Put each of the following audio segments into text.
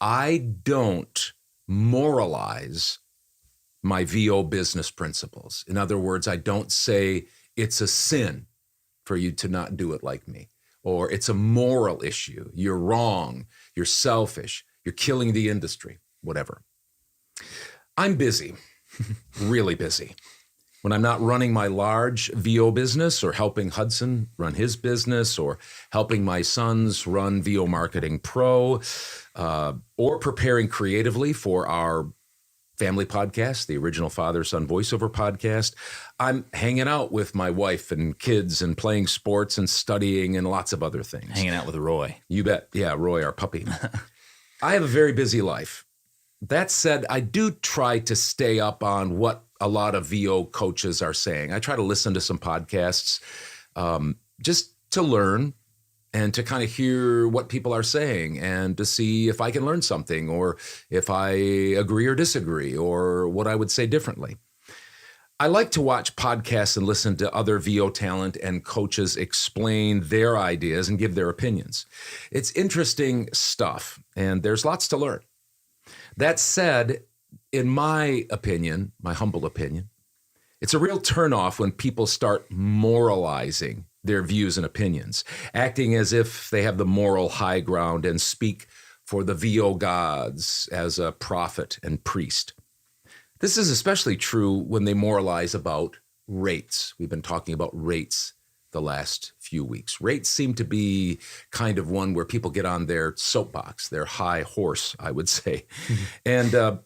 I don't moralize my VO business principles. In other words, I don't say it's a sin for you to not do it like me, or it's a moral issue. You're wrong. You're selfish. You're killing the industry, whatever. I'm busy, really busy. When I'm not running my large VO business or helping Hudson run his business or helping my sons run VO Marketing Pro or preparing creatively for our family podcast, the Original Father-Son Voiceover podcast, I'm hanging out with my wife and kids and playing sports and studying and lots of other things. Hanging out with Roy. You bet. Yeah, Roy, our puppy. I have a very busy life. That said, I do try to stay up on what a lot of VO coaches are saying. I try to listen to some podcasts just to learn and to kind of hear what people are saying and to see if I can learn something or if I agree or disagree or what I would say differently. I like to watch podcasts and listen to other VO talent and coaches explain their ideas and give their opinions. It's interesting stuff, and there's lots to learn. That said, in my opinion, my humble opinion, it's a real turnoff when people start moralizing their views and opinions, acting as if they have the moral high ground and speak for the VO gods as a prophet and priest. This is especially true when they moralize about rates. We've been talking about rates the last few weeks. Rates seem to be kind of one where people get on their soapbox, their high horse, I would say. Mm-hmm. And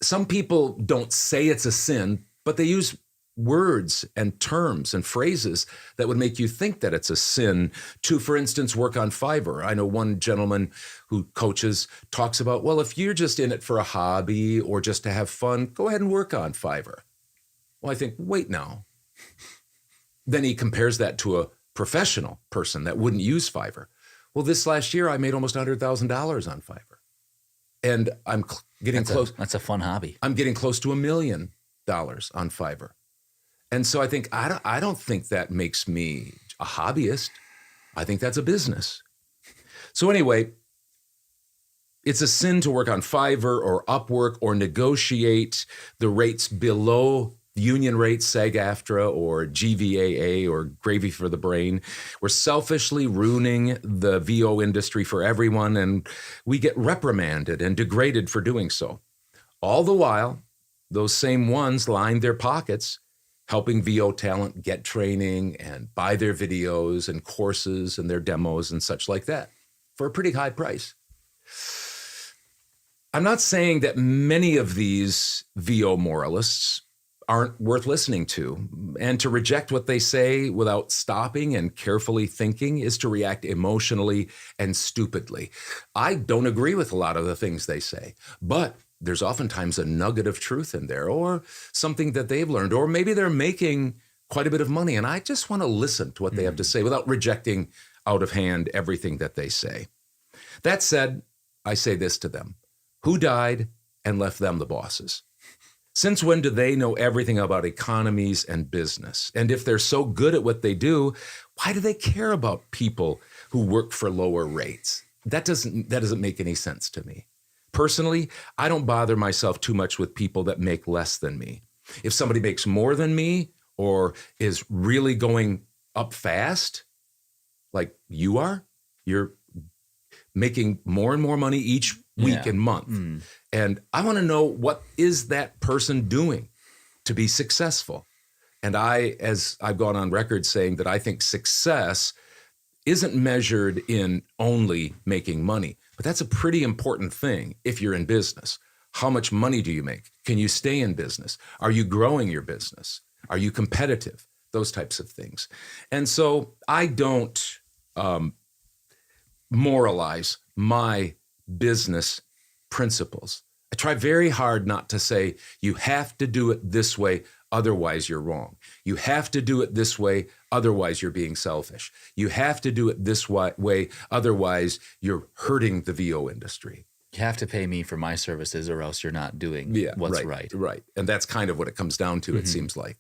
some people don't say it's a sin, but they use words and terms and phrases that would make you think that it's a sin to, for instance, work on Fiverr. I know one gentleman who coaches talks about, well, if you're just in it for a hobby or just to have fun, go ahead and work on Fiverr. Well, I think, wait now. Then he compares that to a professional person that wouldn't use Fiverr. Well, this last year, I made almost $100,000 on Fiverr. And I'm getting close. That's a fun hobby. I'm getting close to $1 million on Fiverr. And so I think, I don't think that makes me a hobbyist. I think that's a business. So anyway, it's a sin to work on Fiverr or Upwork or negotiate the rates below union rates, SAG-AFTRA or GVAA or Gravy for the Brain. We're selfishly ruining the VO industry for everyone, and we get reprimanded and degraded for doing so. All the while, those same ones line their pockets helping VO talent get training and buy their videos and courses and their demos and such like that for a pretty high price. I'm not saying that many of these VO moralists aren't worth listening to, and to reject what they say without stopping and carefully thinking is to react emotionally and stupidly. I don't agree with a lot of the things they say, but there's oftentimes a nugget of truth in there or something that they've learned, or maybe they're making quite a bit of money, and I just want to listen to what they have to say without rejecting out of hand everything that they say. That said, I say this to them: who died and left them the bosses? Since when do they know everything about economies and business? And if they're so good at what they do, why do they care about people who work for lower rates? That doesn't make any sense to me. Personally, I don't bother myself too much with people that make less than me. If somebody makes more than me or is really going up fast, like you are, you're making more and more money each week and month. And I want to know, what is that person doing to be successful? And as I've gone on record saying that I think success isn't measured in only making money, but that's a pretty important thing if you're in business. How much money do you make? Can you stay in business? Are you growing your business? Are you competitive? Those types of things. And so I don't moralize my business principles. I try very hard not to say, you have to do it this way, otherwise you're wrong. You have to do it this way, otherwise you're being selfish. You have to do it this way, otherwise you're hurting the VO industry. You have to pay me for my services or else you're not doing what's right. Right. And that's kind of what it comes down to, it seems like.